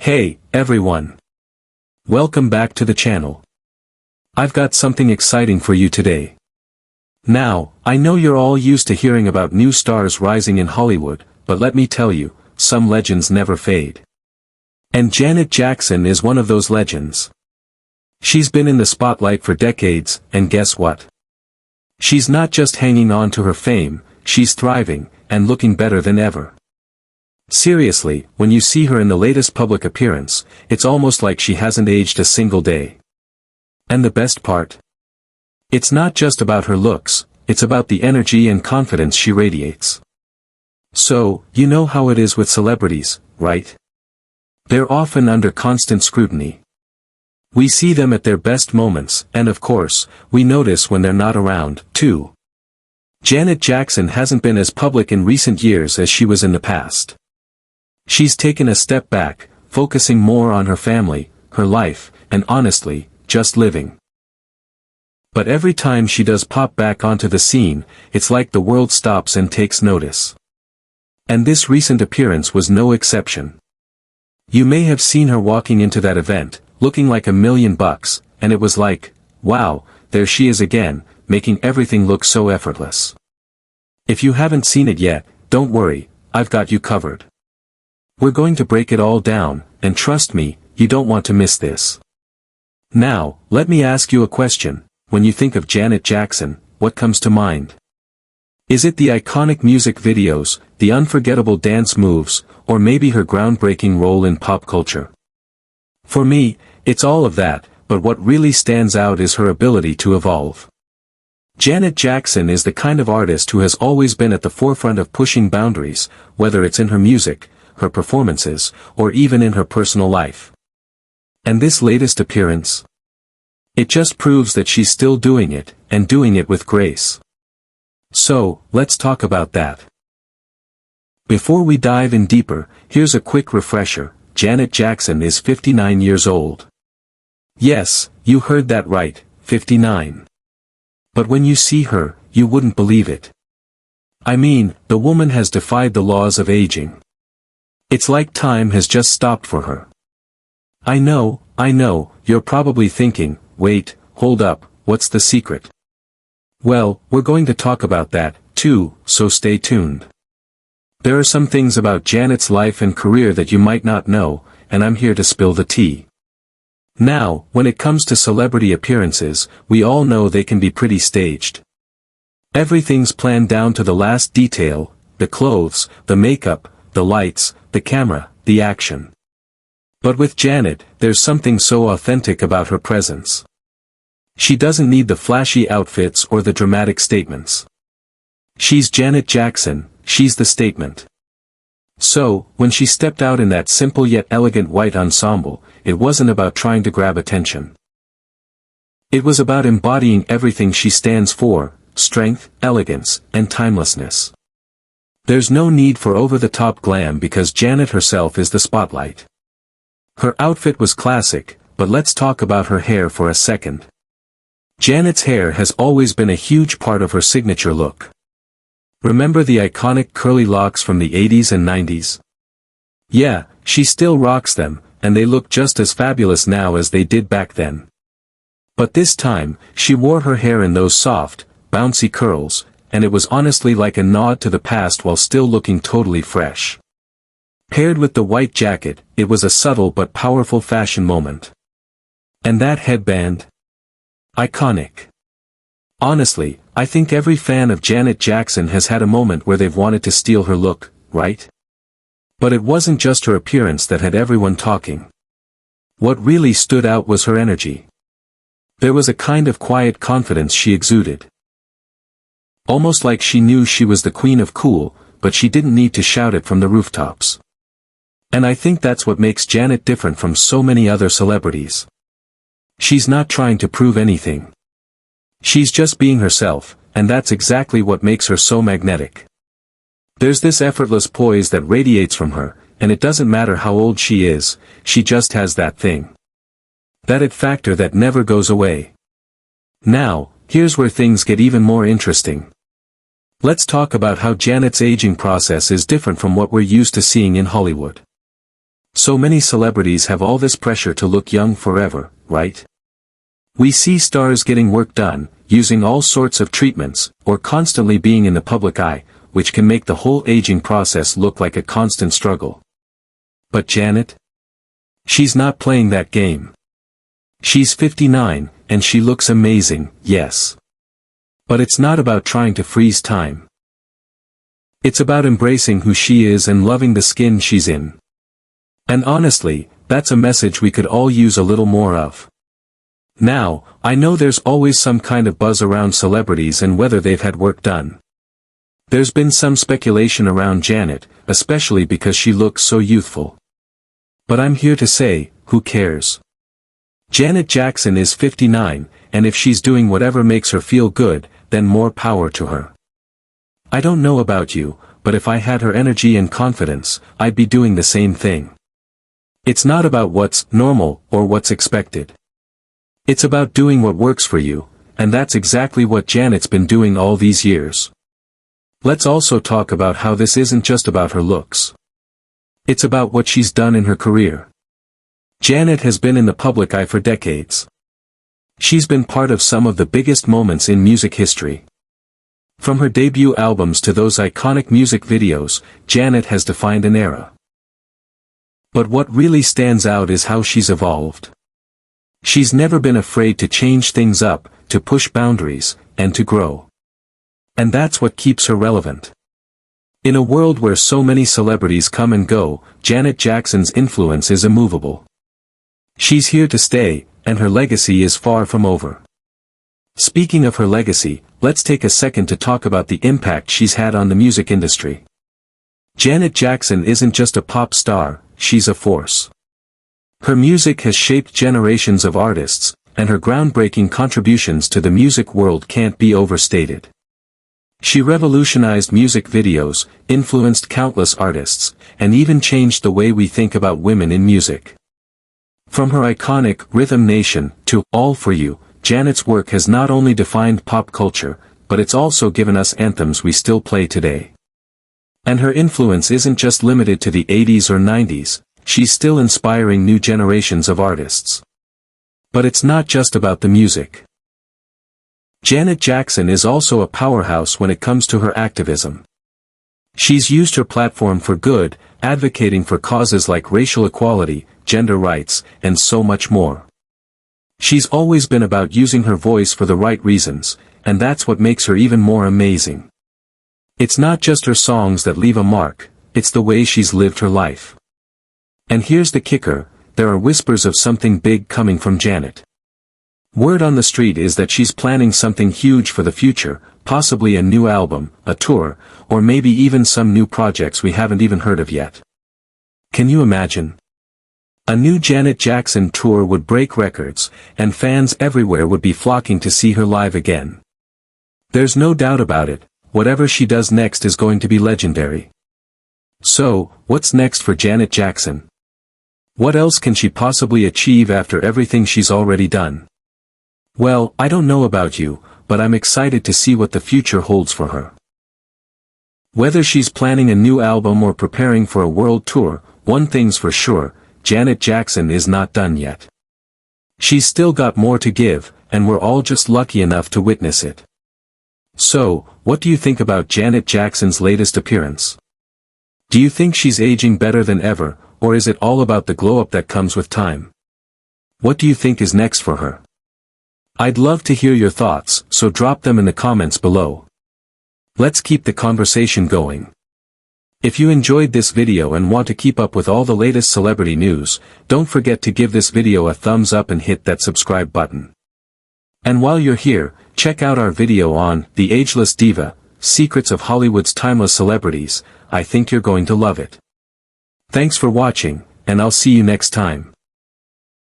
Hey, everyone. Welcome back to the channel. I've got something exciting for you today. Now, I know you're all used to hearing about new stars rising in Hollywood, but let me tell you, some legends never fade. And Janet Jackson is one of those legends. She's been in the spotlight for decades, and guess what? She's not just hanging on to her fame, she's thriving, and looking better than ever. Seriously, when you see her in the latest public appearance, it's almost like she hasn't aged a single day. And the best part? It's not just about her looks, it's about the energy and confidence she radiates. So, you know how it is with celebrities, right? They're often under constant scrutiny. We see them at their best moments, and of course, we notice when they're not around, too. Janet Jackson hasn't been as public in recent years as she was in the past. She's taken a step back, focusing more on her family, her life, and honestly, just living. But every time she does pop back onto the scene, it's like the world stops and takes notice. And this recent appearance was no exception. You may have seen her walking into that event, looking like $1,000,000, and it was like, wow, there she is again, making everything look so effortless. If you haven't seen it yet, don't worry, I've got you covered. We're going to break it all down, and trust me, you don't want to miss this. Now, let me ask you a question. When you think of Janet Jackson, what comes to mind? Is it the iconic music videos, the unforgettable dance moves, or maybe her groundbreaking role in pop culture? For me, it's all of that, but what really stands out is her ability to evolve. Janet Jackson is the kind of artist who has always been at the forefront of pushing boundaries, whether it's in her music, her performances, or even in her personal life. And this latest appearance? It just proves that she's still doing it, and doing it with grace. So, let's talk about that. Before we dive in deeper, here's a quick refresher. Janet Jackson is 59 years old. Yes, you heard that right, 59. But when you see her, you wouldn't believe it. I mean, the woman has defied the laws of aging. It's like time has just stopped for her. I know, you're probably thinking, wait, hold up, what's the secret? Well, we're going to talk about that, too, so stay tuned. There are some things about Janet's life and career that you might not know, and I'm here to spill the tea. Now, when it comes to celebrity appearances, we all know they can be pretty staged. Everything's planned down to the last detail, the clothes, the makeup, the lights, the camera, the action. But with Janet, there's something so authentic about her presence. She doesn't need the flashy outfits or the dramatic statements. She's Janet Jackson, she's the statement. So, when she stepped out in that simple yet elegant white ensemble, it wasn't about trying to grab attention. It was about embodying everything she stands for: strength, elegance, and timelessness. There's no need for over-the-top glam because Janet herself is the spotlight. Her outfit was classic, but let's talk about her hair for a second. Janet's hair has always been a huge part of her signature look. Remember the iconic curly locks from the 80s and 90s? Yeah, she still rocks them, and they look just as fabulous now as they did back then. But this time, she wore her hair in those soft, bouncy curls, and it was honestly like a nod to the past while still looking totally fresh. Paired with the white jacket, it was a subtle but powerful fashion moment. And that headband? Iconic. Honestly, I think every fan of Janet Jackson has had a moment where they've wanted to steal her look, right? But it wasn't just her appearance that had everyone talking. What really stood out was her energy. There was a kind of quiet confidence she exuded. Almost like she knew she was the queen of cool, but she didn't need to shout it from the rooftops. And I think that's what makes Janet different from so many other celebrities. She's not trying to prove anything. She's just being herself, and that's exactly what makes her so magnetic. There's this effortless poise that radiates from her, and it doesn't matter how old she is, she just has that thing. That it factor that never goes away. Now, here's where things get even more interesting. Let's talk about how Janet's aging process is different from what we're used to seeing in Hollywood. So many celebrities have all this pressure to look young forever, right? We see stars getting work done, using all sorts of treatments, or constantly being in the public eye, which can make the whole aging process look like a constant struggle. But Janet? She's not playing that game. She's 59, and she looks amazing, yes. But it's not about trying to freeze time. It's about embracing who she is and loving the skin she's in. And honestly, that's a message we could all use a little more of. Now, I know there's always some kind of buzz around celebrities and whether they've had work done. There's been some speculation around Janet, especially because she looks so youthful. But I'm here to say, who cares? Janet Jackson is 59, and if she's doing whatever makes her feel good, then more power to her. I don't know about you, but if I had her energy and confidence, I'd be doing the same thing. It's not about what's normal or what's expected. It's about doing what works for you, and that's exactly what Janet's been doing all these years. Let's also talk about how this isn't just about her looks. It's about what she's done in her career. Janet has been in the public eye for decades. She's been part of some of the biggest moments in music history. From her debut albums to those iconic music videos, Janet has defined an era. But what really stands out is how she's evolved. She's never been afraid to change things up, to push boundaries, and to grow. And that's what keeps her relevant. In a world where so many celebrities come and go, Janet Jackson's influence is immovable. She's here to stay, and her legacy is far from over. Speaking of her legacy, let's take a second to talk about the impact she's had on the music industry. Janet Jackson isn't just a pop star, she's a force. Her music has shaped generations of artists, and her groundbreaking contributions to the music world can't be overstated. She revolutionized music videos, influenced countless artists, and even changed the way we think about women in music. From her iconic Rhythm Nation to All For You, Janet's work has not only defined pop culture, but it's also given us anthems we still play today. And her influence isn't just limited to the 80s or 90s, she's still inspiring new generations of artists. But it's not just about the music. Janet Jackson is also a powerhouse when it comes to her activism. She's used her platform for good, advocating for causes like racial equality, gender rights, and so much more. She's always been about using her voice for the right reasons, and that's what makes her even more amazing. It's not just her songs that leave a mark, it's the way she's lived her life. And here's the kicker, there are whispers of something big coming from Janet. Word on the street is that she's planning something huge for the future, possibly a new album, a tour, or maybe even some new projects we haven't even heard of yet. Can you imagine? A new Janet Jackson tour would break records, and fans everywhere would be flocking to see her live again. There's no doubt about it, whatever she does next is going to be legendary. So, what's next for Janet Jackson? What else can she possibly achieve after everything she's already done? Well, I don't know about you, but I'm excited to see what the future holds for her. Whether she's planning a new album or preparing for a world tour, one thing's for sure, Janet Jackson is not done yet. She's still got more to give, and we're all just lucky enough to witness it. So, what do you think about Janet Jackson's latest appearance? Do you think she's aging better than ever, or is it all about the glow-up that comes with time? What do you think is next for her? I'd love to hear your thoughts, so drop them in the comments below. Let's keep the conversation going. If you enjoyed this video and want to keep up with all the latest celebrity news, don't forget to give this video a thumbs up and hit that subscribe button. And while you're here, check out our video on The Ageless Diva, Secrets of Hollywood's Timeless Celebrities. I think you're going to love it. Thanks for watching, and I'll see you next time.